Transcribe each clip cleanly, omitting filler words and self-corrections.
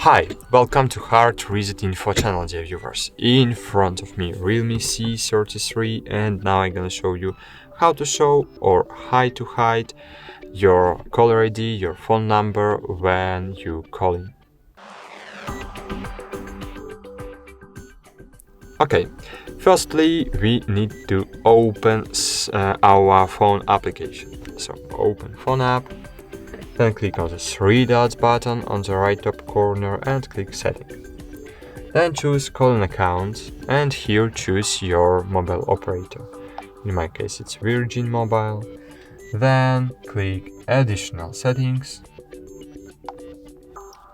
Hi, welcome to HardReset.Info channel, dear viewers. In front of me, Realme C33, and now I'm gonna show you how to show or how to hide your caller ID, your phone number when you calling. Okay, firstly we need to open our phone application. So open phone app, then click on the three dots button on the right top corner and click settings. Then choose calling account and here choose your mobile operator. In my case it's Virgin Mobile. Then click additional settings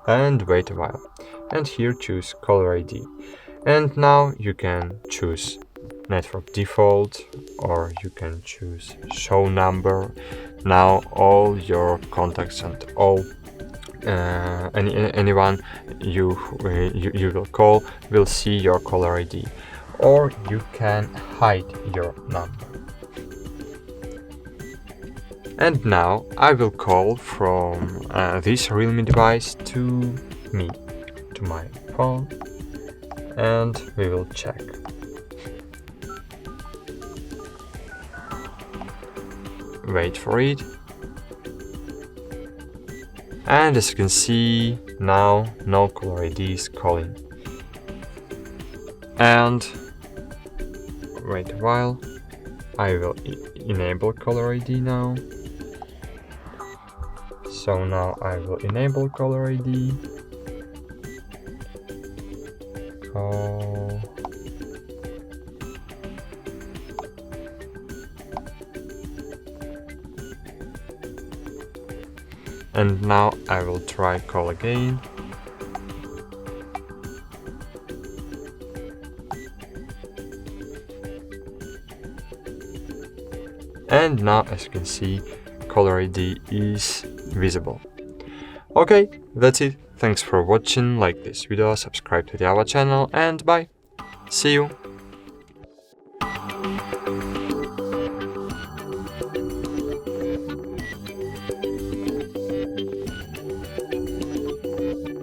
and wait a while. And here choose caller ID. And now you can choose network default or you can choose show number. Now all your contacts and all anyone you will call will see your caller ID, or you can hide your number. And now I will call from this Realme device to my phone, and we will check. Wait for it. And as you can see, now no caller ID is calling. And wait a while, I will enable caller ID now. So now I will enable caller ID. Call. And now I will try call again. And now as you can see, caller ID is visible. Okay, that's it. Thanks for watching. Like this video, subscribe to our channel, and bye. See you.